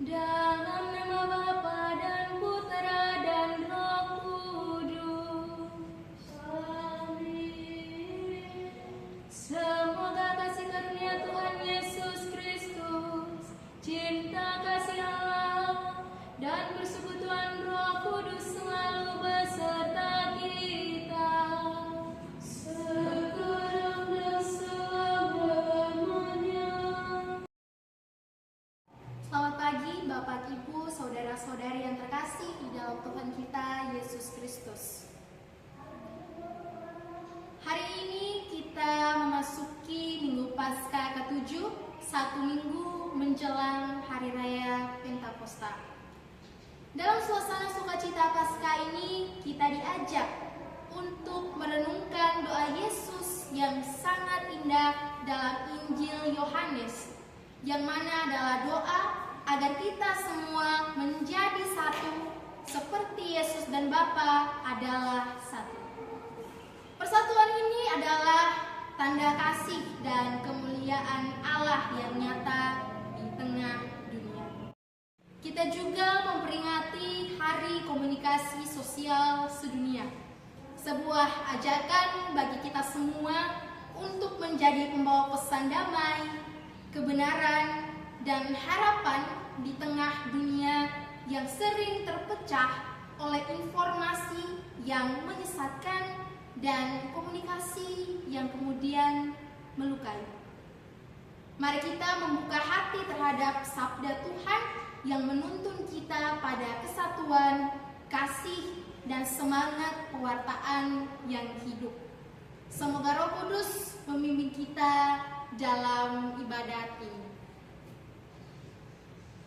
Dalam nama Bapa dan Putra dan Roh Kudus. Amin. Semoga kasih karunia Tuhan Yesus Kristus, cinta kasih Allah, dan persekutuan Roh Kudus selalu beserta kita sekarang dan selamanya. Selamat pagi Bapak, Ibu, saudara-saudari yang terkasih di dalam Tuhan kita Yesus Kristus. Hari ini kita memasuki Minggu Paskah ke-7, satu minggu menjelang Hari Raya Pentakosta. Dalam suasana sukacita Paskah ini, kita diajak untuk merenungkan doa Yesus yang sangat indah dalam Injil Yohanes, yang mana adalah doa agar kita semua menjadi satu seperti Yesus dan Bapa adalah satu. Persatuan ini adalah tanda kasih dan kemuliaan Allah yang nyata di tengah dunia. Kita juga memperingati Hari Komunikasi Sosial Sedunia, sebuah ajakan bagi kita semua untuk menjadi pembawa pesan damai, kebenaran, dan harapan di tengah dunia yang sering terpecah oleh informasi yang menyesatkan dan komunikasi yang kemudian melukai. Mari kita membuka hati terhadap sabda Tuhan yang menuntun kita pada kesatuan, kasih, dan semangat pewartaan yang hidup. Semoga Roh Kudus memimpin kita dalam ibadat ini.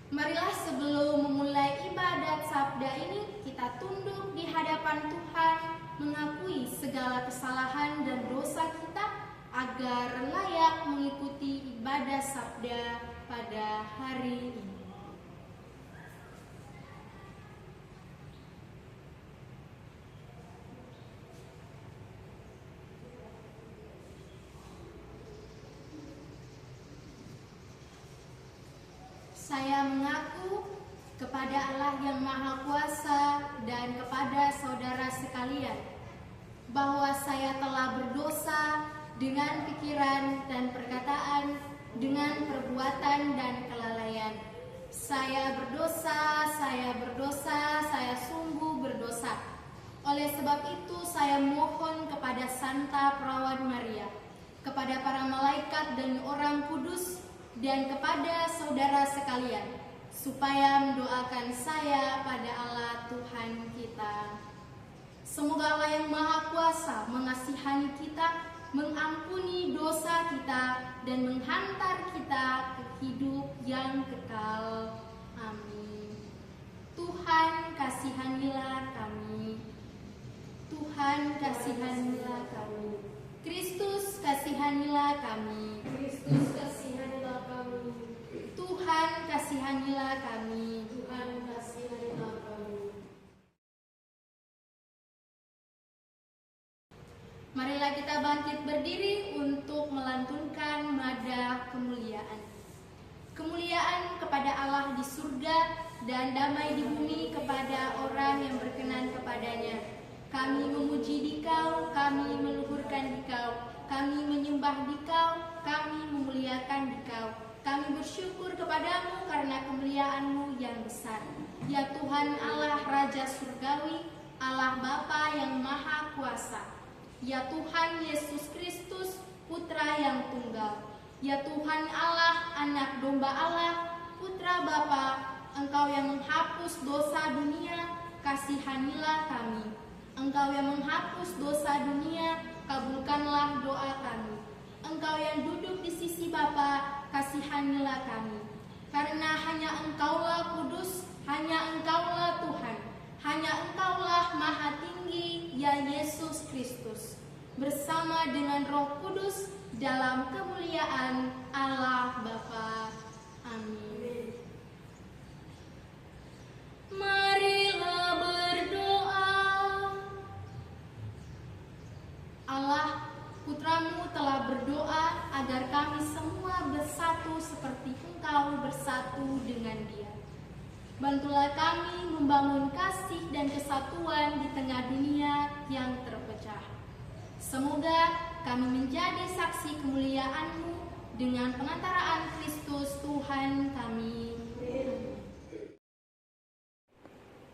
Marilah sebelum memulai ibadat sabda ini, kita tunduk di hadapan Tuhan, mengakui segala kesalahan dan dosa kita agar layak mengikuti ibadah sabda pada hari ini. Saya mengaku kepada Allah yang Maha Kuasa dan kepada saudara sekalian bahwa saya telah berdosa dengan pikiran dan perkataan, dengan perbuatan dan kelalaian. Saya berdosa, saya sungguh berdosa. Oleh sebab itu saya mohon kepada Santa Perawan Maria, kepada para malaikat dan orang kudus, dan kepada saudara sekalian, supaya mendoakan saya pada Allah Tuhan kita. Semoga Allah yang Maha Kuasa mengasihani kita, mengampuni dosa kita, dan menghantar kita ke hidup yang kekal. Amin. Tuhan kasihanilah kami. Tuhan kasihanilah kami. Kristus kasihanilah kami. Kristus kasihanilah kami. Tuhan kasihanilah kami. Tuhan kasihanilah kami. Marilah kita bangkit berdiri untuk melantunkan nada kemuliaan. Kemuliaan kepada Allah di surga dan damai di bumi kepada orang yang berkenan kepadanya. Kami memuji Dikau, kami meluhurkan Dikau, kami menyembah Dikau, kami memuliakan Dikau. Kami bersyukur kepadamu karena kemuliaan-Mu yang besar. Ya Tuhan Allah Raja Surgawi, Allah Bapa yang Maha Kuasa. Ya Tuhan Yesus Kristus, Putra yang Tunggal. Ya Tuhan Allah, Anak Domba Allah, Putra Bapa, Engkau yang menghapus dosa dunia, kasihanilah kami. Engkau yang menghapus dosa dunia, kabulkanlah doa kami. Engkau yang duduk di sisi Bapa, kasihanilah kami. Karena hanya Engkaulah kudus, hanya Engkaulah Tuhan, hanya Engkaulah Maha Tinggi, ya Yesus Kristus, bersama dengan Roh Kudus dalam kemuliaan Allah Bapa. Amin. Marilah berdoa. Allah, Putra-Mu telah berdoa agar kami semua bersatu seperti Engkau bersatu dengan Dia. sehingga kami membangun kasih dan kesatuan di tengah dunia yang terpecah. Semoga kami menjadi saksi kemuliaan-Mu dengan pengantaraan Kristus Tuhan kami.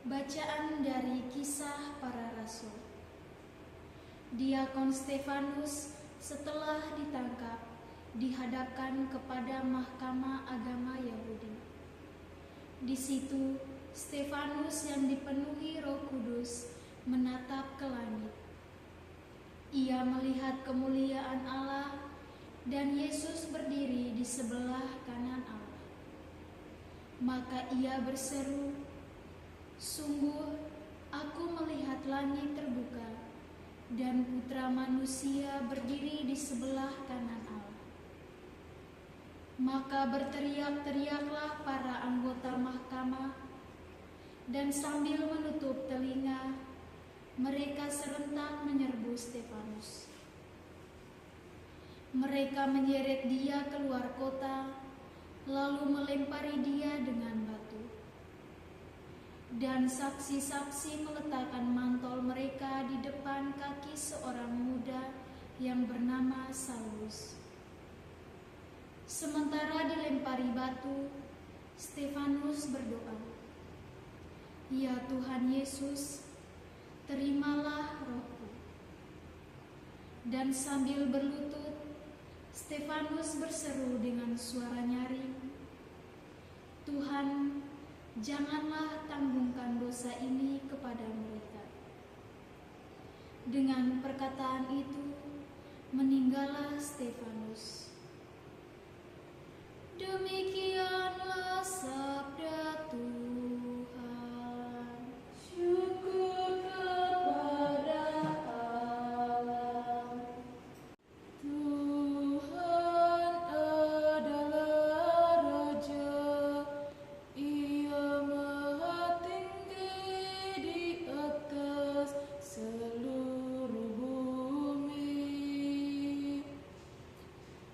Bacaan dari Kisah Para Rasul. Diakon Stefanus setelah ditangkap dihadapkan kepada Mahkamah Agama Yahudi. Di situ Stefanus yang dipenuhi Roh Kudus menatap ke langit. Ia melihat kemuliaan Allah dan Yesus berdiri di sebelah kanan Allah. Maka ia berseru, "Sungguh, aku melihat langit terbuka dan Putra Manusia berdiri di sebelah kanan Allah." Maka berteriak-teriaklah para anggota mahkamah, dan sambil menutup telinga, mereka serentak menyerbu Stefanus. Mereka menyeret dia keluar kota, lalu melempari dia dengan batu. Dan saksi-saksi meletakkan mantel mereka di depan kaki seorang muda yang bernama Saulus. Sementara dilempari batu, Stefanus berdoa, "Ya Tuhan Yesus, terimalah rohku." Dan sambil berlutut, Stefanus berseru dengan suara nyaring, "Tuhan, janganlah tanggungkan dosa ini kepada mereka." Dengan perkataan itu, meninggallah Stefanus. Demikianlah sabda Tuhan. Syukur kepada Allah. Tuhan adalah Raja, Ia Maha Tinggi di atas seluruh bumi.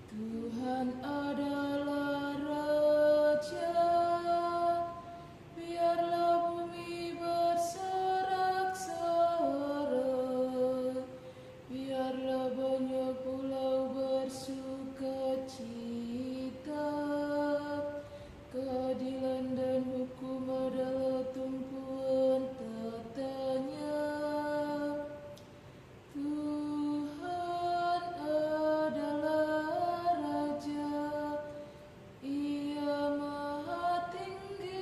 Tuhan adalah Raja, biarlah bumi bersorak-sorai, biarlah banyak pulau bersukacita. Keadilan dan hukum adalah tumpuan tatanya. Tuhan adalah Raja, Ia Maha Tinggi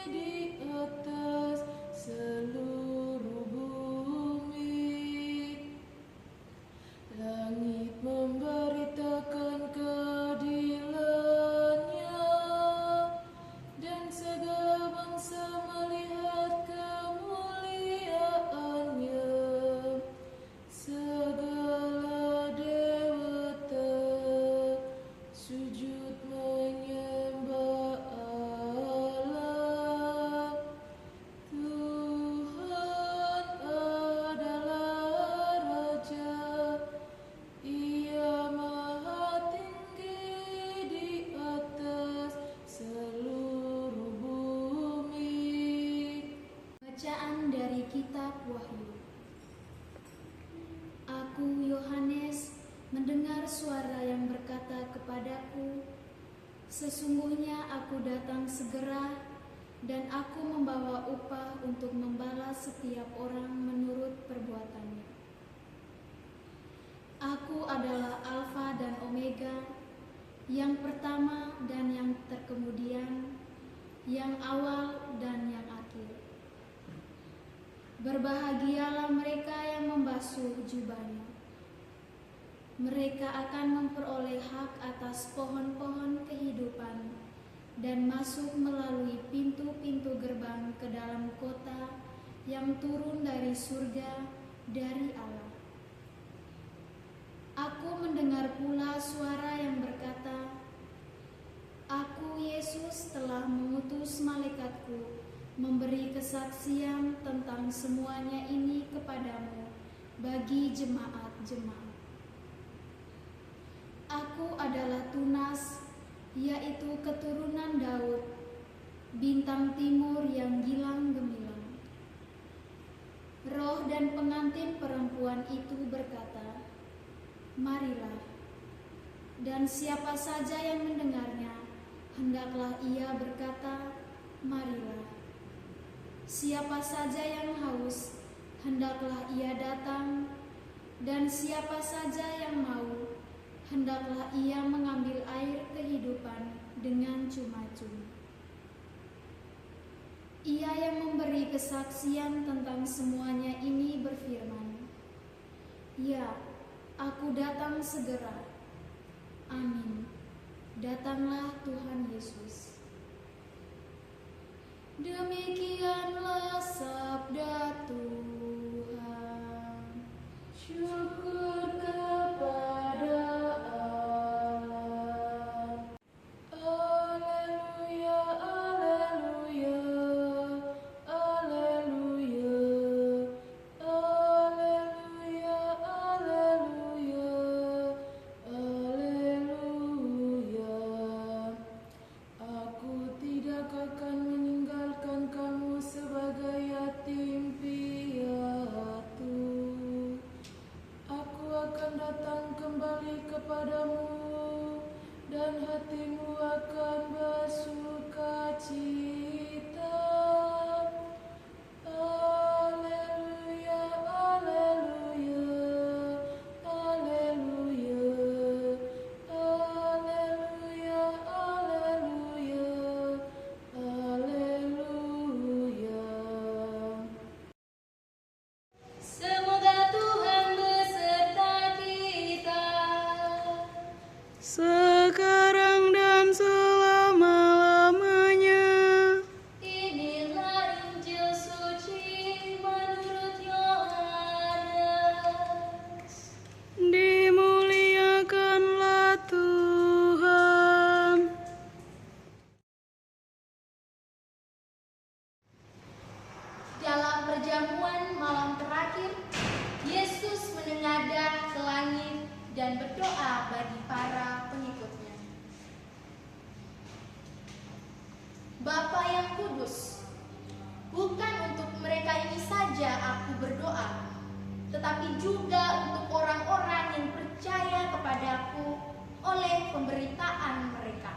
di atas seluruh bumi. Langit memberitakan keadilannya, dan segala bangsa melihat kemuliaannya. Segala dewata sujud menyembah Allah. Tuhan adalah Raja, Ia Maha Tinggi di atas seluruh bumi. Bacaan dari Kitab Wahyu. Aku, Yohanes, mendengar suara yang berkata kepadaku, "Sesungguhnya aku datang segera, dan aku membawa upah untuk membalas setiap orang menurut perbuatannya." Aku adalah Alfa dan Omega, yang pertama dan yang terkemudian, yang awal dan yang akhir. Berbahagialah mereka yang membasuh jubahnya. Mereka akan memperoleh hak atas pohon-pohon kehidupan dan masuk melalui pintu-pintu gerbang ke dalam kota yang turun dari surga, dari Allah. Aku mendengar pula suara yang berkata, "Aku, Yesus, telah mengutus malaikatku memberi kesaksian tentang semuanya ini kepadamu bagi jemaat-jemaat. Aku adalah tunas, yaitu keturunan Daud, bintang timur yang gilang gemilang. Roh dan pengantin perempuan itu berkata, "Marilah." Dan siapa saja yang mendengarnya, hendaklah ia berkata, "Marilah." Siapa saja yang haus, hendaklah ia datang, dan siapa saja yang mau, hendaklah ia mengambil air kehidupan dengan cuma-cuma. Ia yang memberi kesaksian tentang semuanya ini berfirman, "Ya, aku datang segera." Amin. Datanglah Tuhan Yesus. Demikianlah sabda Tuhan. Syukur kepada Allah. Haleluya, haleluya, haleluya, haleluya, haleluya, haleluya. Aku tidak akan meninggalkan kamu sebagai yatim piatu. Aku akan datang kembali kepadamu, dan hatimu akan bersukacita. Haleluya, haleluya, haleluya, haleluya, haleluya, haleluya. Semoga Tuhan beserta kita. Sekarang dan selama-lamanya. Inilah Injil suci menurut Yohanes. Dimuliakanlah Tuhan. Dalam perjamuan malam terakhir, Yesus menengadah ke langit dan berdoa bagi para pengikutnya. Bapa yang kudus, bukan untuk mereka ini saja aku berdoa, tetapi juga untuk orang-orang yang percaya kepadaku oleh pemberitaan mereka,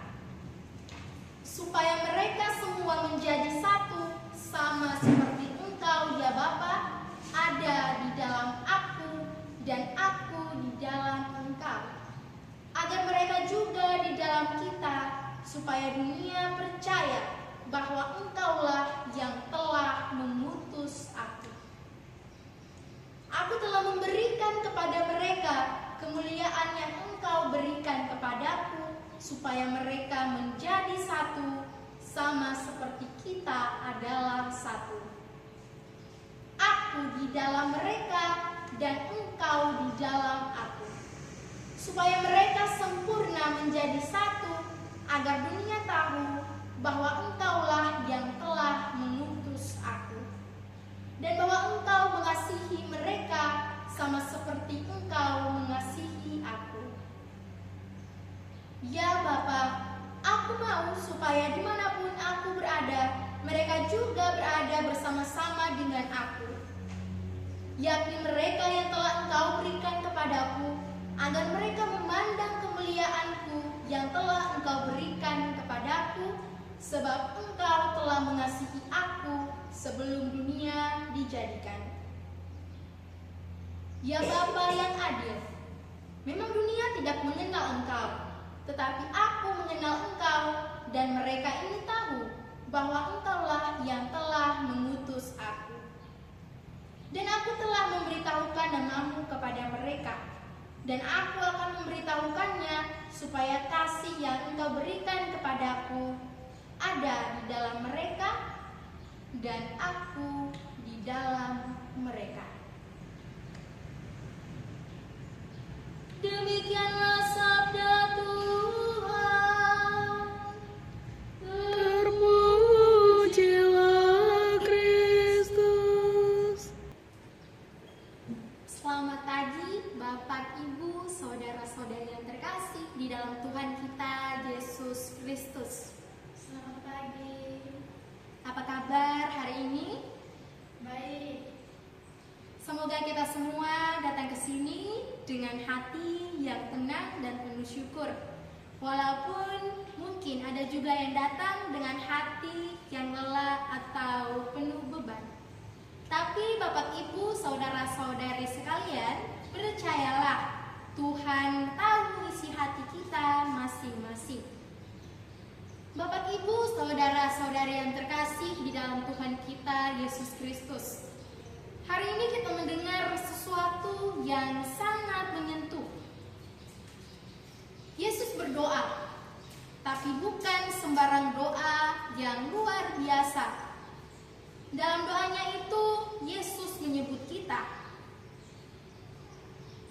supaya mereka semua menjadi satu, sama seperti Engkau, ya Bapa, ada di dalam aku dan aku di dalam Engkau, agar mereka juga di dalam kita, supaya dunia percaya bahwa Engkaulah yang telah mengutus aku. Aku telah memberikan kepada mereka kemuliaan yang Engkau berikan kepadaku, supaya mereka menjadi satu, sama seperti kita adalah satu. Aku di dalam mereka dan Engkau di dalam aku, supaya mereka sempurna menjadi satu, agar dunia tahu bahwa Engkaulah yang telah mengutus aku, dan bahwa Engkau mengasihi mereka sama seperti Engkau mengasihi aku. Ya Bapa, aku mau supaya dimanapun aku berada, mereka juga berada bersama-sama dengan aku, yakni mereka yang telah Engkau berikan kepadaku, agar mereka memandang kemuliaanku yang telah Engkau berikan kepadaku, sebab Engkau telah mengasihi aku sebelum dunia dijadikan. Ya Bapa yang adil, memang dunia tidak mengenal Engkau, tetapi aku mengenal Engkau, dan mereka ini tahu bahwa Engkaulah yang telah mengutus aku. Dan aku telah memberitahukan namamu kepada mereka, dan aku akan memberitahukannya, supaya kasih yang Engkau berikan kepadaku ada di dalam mereka, dan aku di dalam mereka. Demikianlah sabda Tuhan. Terpujilah Kristus. Selamat pagi Bapak, Ibu, saudara-saudari yang terkasih di dalam Tuhan kita Yesus Kristus. Selamat pagi. Semoga kita semua datang ke sini dengan hati yang tenang dan penuh syukur. Walaupun mungkin ada juga yang datang dengan hati yang lelah atau penuh beban. Tapi Bapak Ibu, saudara-saudari sekalian, percayalah Tuhan tahu isi hati kita masing-masing. Bapak Ibu, saudara-saudari yang terkasih di dalam Tuhan kita Yesus Kristus. Hari ini kita mendengar sesuatu yang sangat menyentuh. Yesus berdoa, tapi bukan sembarang doa yang luar biasa. Dalam doanya itu, Yesus menyebut kita.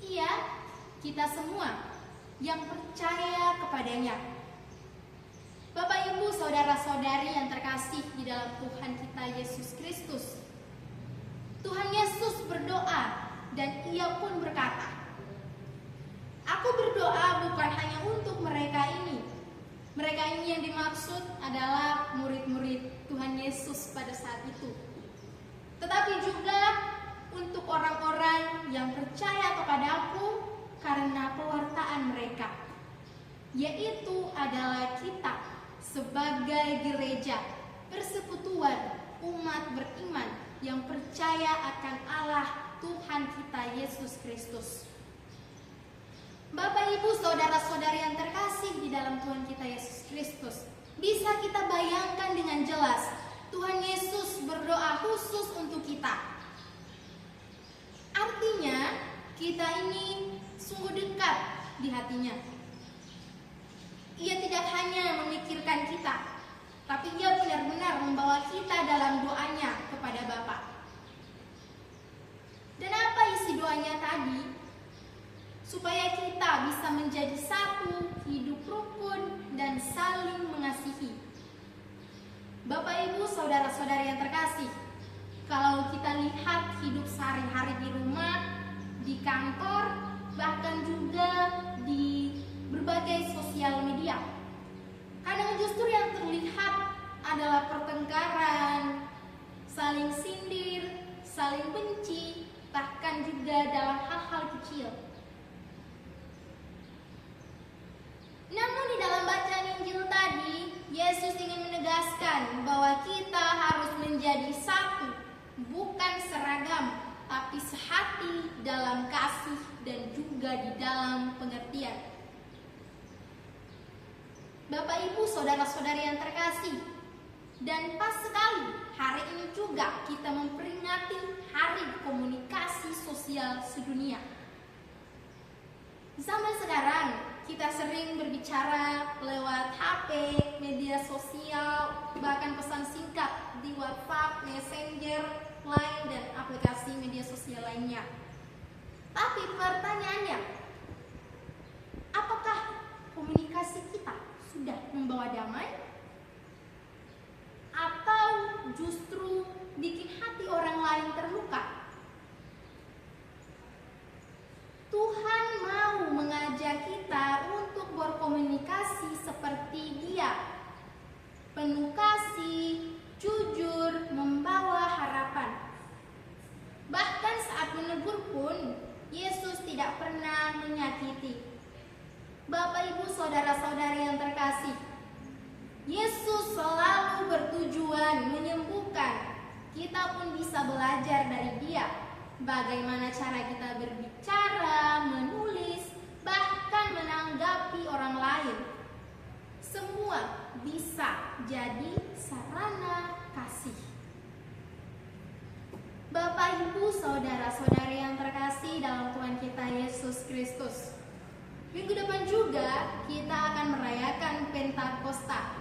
Iya, kita semua yang percaya kepadanya. Bapak Ibu, saudara-saudari yang terkasih di dalam Tuhan kita Yesus Kristus. Tuhan Yesus berdoa dan Ia pun berkata, "Aku berdoa bukan hanya untuk mereka ini." Mereka ini yang dimaksud adalah murid-murid Tuhan Yesus pada saat itu. Tetapi juga untuk orang-orang yang percaya kepada Aku karena pewartaan mereka, yaitu adalah kita sebagai gereja, persekutuan umat beriman yang percaya akan Allah Tuhan kita Yesus Kristus. Bapak Ibu, saudara-saudari yang terkasih di dalam Tuhan kita Yesus Kristus, bisa kita bayangkan dengan jelas Tuhan Yesus berdoa khusus untuk kita. Artinya kita ini sungguh dekat di hatinya. Ia tidak hanya memikirkan kita, tapi Ia benar-benar membawa kita dalam doanya kepada Bapa. Dan apa isi doanya tadi? Supaya kita bisa menjadi satu, hidup rukun, dan saling mengasihi. Bapak Ibu, saudara-saudari yang terkasih, kalau kita lihat hidup sehari-hari di rumah, di kantor, bahkan juga di berbagai sosial media, kadang justru yang terlihat adalah pertengkaran, saling sindir, saling benci, bahkan juga dalam hal-hal kecil. Namun di dalam bacaan Injil tadi, Yesus ingin menegaskan bahwa kita harus menjadi satu, bukan seragam, tapi sehati dalam kasih dan juga di dalam pengertian. Bapak Ibu, saudara-saudari yang terkasih, dan pas sekali hari ini juga kita memperingati Hari Komunikasi Sosial Sedunia. Zaman sekarang kita sering berbicara lewat HP, media sosial, bahkan pesan singkat di WhatsApp, Messenger, Line, dan aplikasi media sosial lainnya. Tapi pertanyaannya, apakah komunikasi kita sudah membawa damai? Atau justru bikin hati orang lain terluka? Tuhan mau mengajak kita untuk berkomunikasi seperti Dia, penuh kasih, jujur, membawa harapan. Bahkan saat menegur pun, Yesus tidak pernah menyakiti. Bapak Ibu, saudara-saudari yang terkasih, Yesus selalu bertujuan menyembuhkan. Kita pun bisa belajar dari Dia. Bagaimana cara kita berbicara, menulis, bahkan menanggapi orang lain. Semua bisa jadi sarana kasih. Bapak Ibu, saudara-saudari yang terkasih dalam Tuhan kita Yesus Kristus, minggu depan juga kita akan merayakan Pentakosta,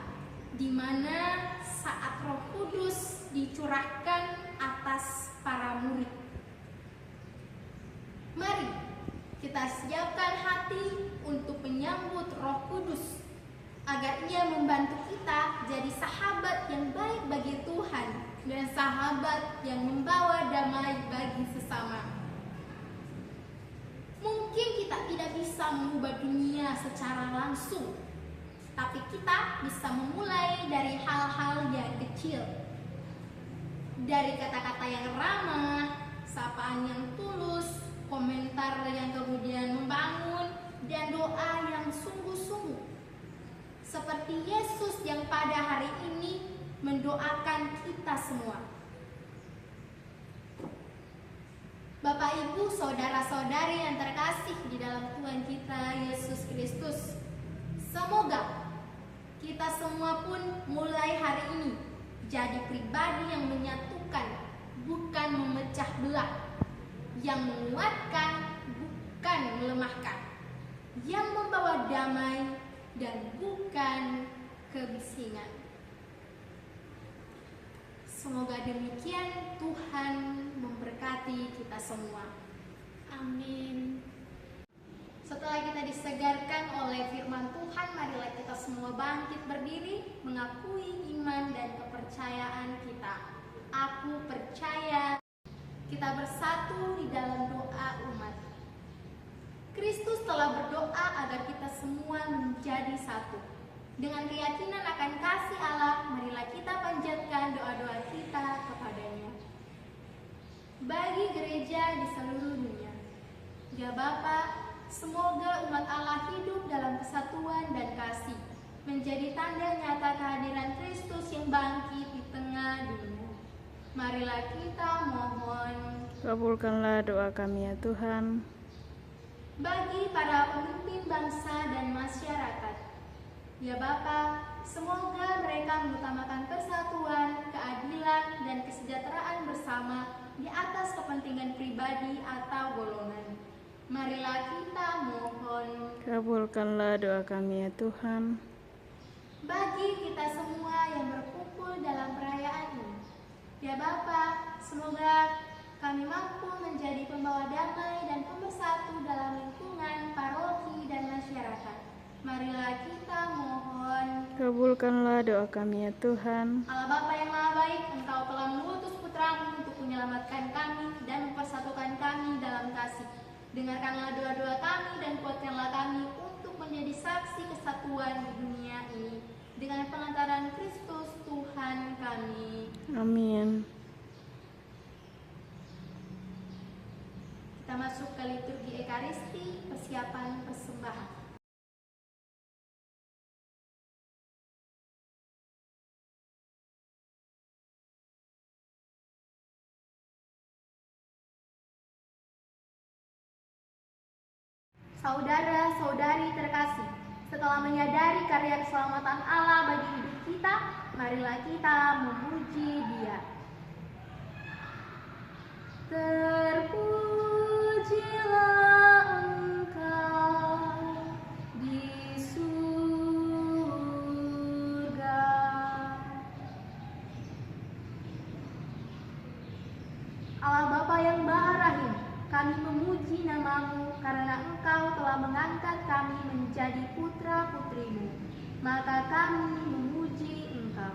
di mana saat Roh Kudus dicurahkan atas para murid. Mari kita siapkan hati untuk menyambut Roh Kudus, agar Ia membantu kita jadi sahabat yang baik bagi Tuhan dan sahabat yang membawa damai bagi sesama. Mungkin kita tidak bisa mengubah dunia secara langsung, tapi kita bisa memulai dari hal-hal yang kecil. Dari kata-kata yang ramah, sapaan yang tulus, komentar yang kemudian membangun, dan doa yang sungguh-sungguh. Seperti Yesus yang pada hari ini mendoakan kita semua. Bapak, Ibu, saudara-saudari yang terkasih di dalam Tuhan kita Yesus Kristus, semoga kita semua pun mulai hari ini jadi pribadi yang menyatukan, bukan memecah belah, yang menguatkan, bukan melemahkan, yang membawa damai dan bukan kebisingan. Semoga demikian Tuhan memberkati kita semua. Amin. Setelah kita disegarkan oleh firman Tuhan, marilah kita semua bangkit berdiri, mengakui iman dan kepercayaan kita. Aku percaya. Kita bersatu di dalam doa umat. Kristus telah berdoa agar kita semua menjadi satu. Dengan keyakinan akan kasih Allah, marilah kita panjatkan doa-doa kita kepadanya. Bagi gereja di seluruh dunia, ya Bapa, semoga umat Allah hidup dalam kesatuan dan kasih, menjadi tanda nyata kehadiran Kristus yang bangkit di tengah dunia. Marilah kita mohon. Kabulkanlah doa kami ya Tuhan. Bagi para pemimpin bangsa dan masyarakat, ya Bapa, semoga mereka mengutamakan persatuan, keadilan, dan kesejahteraan bersama di atas kepentingan pribadi atau golongan. Marilah kita mohon. Kabulkanlah doa kami ya Tuhan. Bagi kita semua yang berkumpul dalam perayaan ini, ya Bapa, semoga kami mampu menjadi pembawa damai dan pemersatu dalam lingkungan, paroki, dan masyarakat. Marilah kita mohon. Kabulkanlah doa kami ya Tuhan. Allah Bapa yang Maha Baik, Engkau telah mengutus Putra-Mu untuk menyelamatkan kami dan mempersatukan kami dalam kasih. Dengarkanlah doa-doa kami dan kuatkanlah kami untuk menjadi saksi kesatuan di dunia ini. Dengan pengantaran Kristus Tuhan kami. Amin. Kita masuk ke liturgi Ekaristi, persiapan persembahan. Saudara-saudari terkasih, setelah menyadari karya keselamatan Allah bagi hidup kita, marilah kita memuji Dia. Terpujilah Engkau di surga. Allah Bapa yang Maha Rahim, kami memuji nama-Mu karena Engkau telah mengangkat kami menjadi putra-putri-Mu. Maka kami memuji Engkau.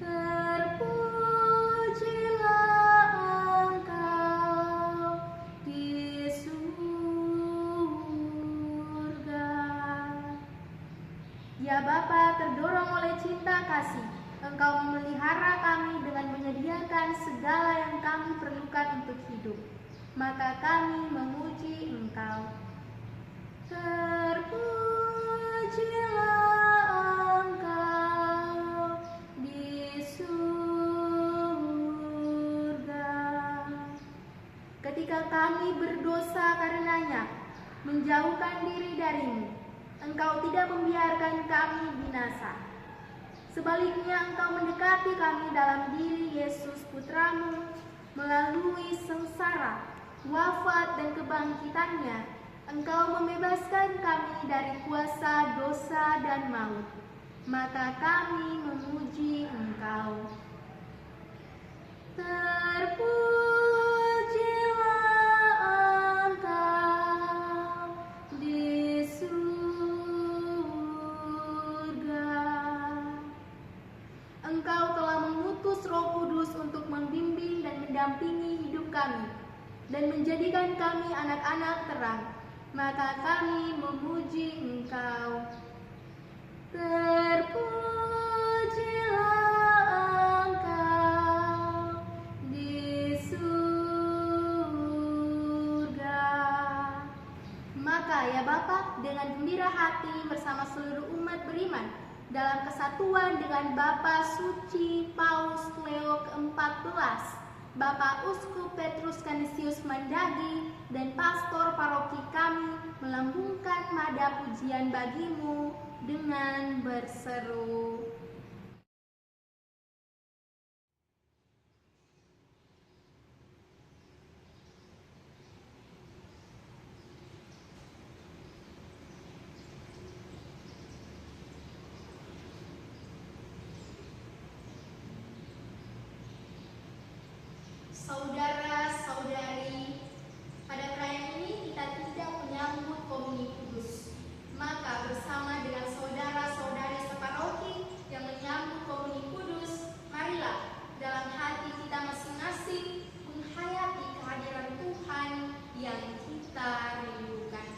Terpujilah Engkau di surga. Ya Bapa, terdorong oleh cinta kasih, Engkau memelihara kami dengan menyediakan segala yang kami perlukan untuk hidup. Maka kami memuji Engkau. Terpujilah Engkau di surga. Ketika kami berdosa karenanya, menjauhkan diri dari-Mu, Engkau tidak membiarkan kami binasa. Sebaliknya Engkau mendekati kami dalam diri Yesus Putra-Mu, melalui sengsara, wafat dan kebangkitannya, Engkau membebaskan kami dari kuasa dosa dan maut. Maka kami memuji Engkau. Terpujilah Engkau di surga. Engkau telah mengutus Roh Kudus untuk membimbing dan mendampingi hidup kami dan menjadikan kami anak-anak terang. Maka kami memuji Engkau. Terpujilah Engkau di surga. dengan gembira hati bersama seluruh umat beriman dalam kesatuan dengan Bapa Suci Paus Leo ke-14, Bapak Uskup Petrus Canisius Mandagi, dan pastor paroki kami melambungkan nada pujian bagimu dengan berseru. Saudara-saudari, pada perayaan ini kita tidak menyambut komuni kudus. Maka bersama dengan saudara-saudari separoki yang menyambut komuni kudus, marilah dalam hati kita masing-masing menghayati kehadiran Tuhan yang kita rindukan.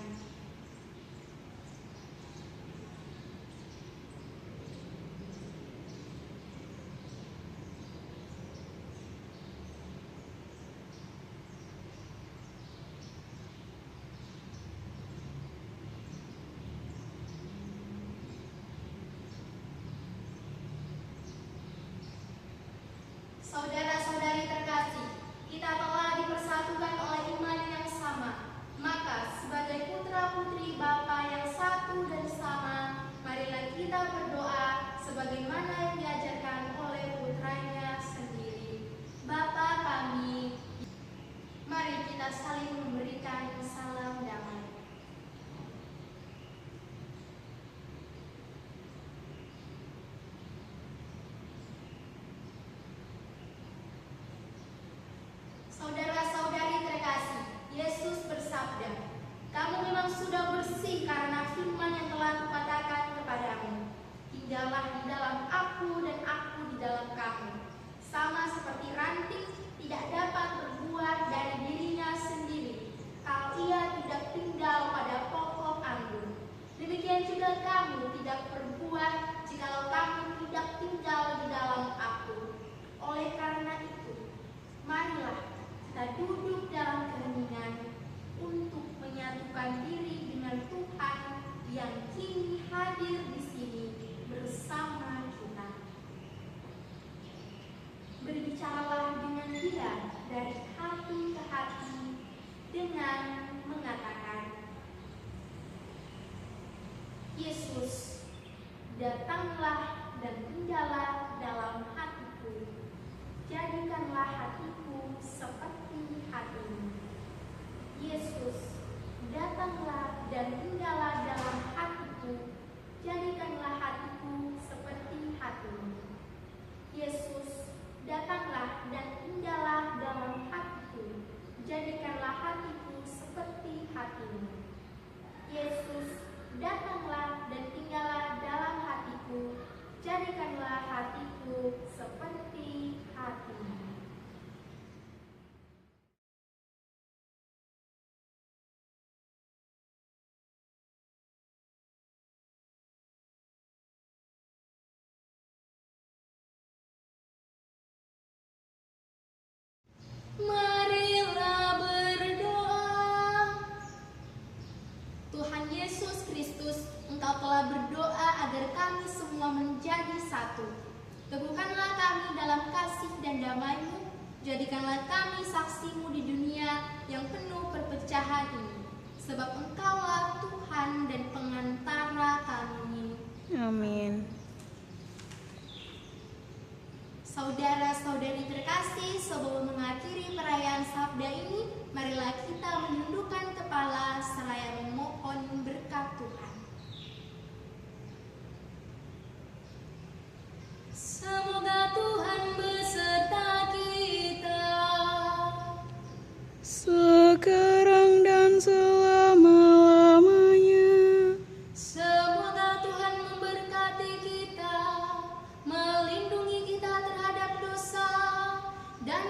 Saudara-saudari terkasih, kita telah dipersatukan oleh iman yang sama. Maka sebagai putra-putri Bapa yang satu dan sama, marilah kita berdoa sebagaimana yang diajarkan oleh putranya sendiri. Bapa kami, mari kita saling memberikan salam damai. Saudara-saudari terkasih, Yesus bersabda, "Kamu memang sudah bersih karena firman yang telah Kukatakan kepadamu. Tinggallah di dalam Aku dan Aku di dalam kamu. Sama seperti ranting tidak dapat berbuah dari dirinya sendiri, kalau ia tidak tinggal pada pokok anggur. Demikian juga kamu tidak berbuah jikalau kamu tidak tinggal di dalam Aku. Oleh karena itu, marilah kita duduk dalam keheningan untuk menyatukan diri dengan Tuhan yang kini hadir di sini bersama kita. Berbicaralah dengan Dia dari hati ke hati dengan mengatakan, "Yesus, datanglah dan tinggallah dalam hatiku. Jadikanlah hatiku seperti hatimu. Yesus, datanglah dan tinggallah dalam hatiku. Jadikanlah hatiku seperti hatimu. Yesus, datanglah dan tinggallah dalam hatiku. Jadikanlah hatiku seperti hatimu. Yesus, datanglah dan tinggallah dalam hatiku. Jadikanlah hatiku seperti hatimu." Marilah berdoa. Tuhan Yesus Kristus, Engkau telah berdoa agar kami semua menjadi satu. Teguhkanlah kami dalam kasih dan damai-Mu. Jadikanlah kami saksi-Mu di dunia yang penuh perpecahan ini. Sebab Engkaulah Tuhan dan pengantara kami. Amin. Saudara-saudari terkasih, sebelum mengakhiri perayaan Sabda ini, marilah kita menundukkan kepala seraya memohon berkat Tuhan. Semoga Tuhan beserta kita Sekarang dan selama-lamanya. Semoga Tuhan memberkati kita, melindungi kita terhadap dosa, dan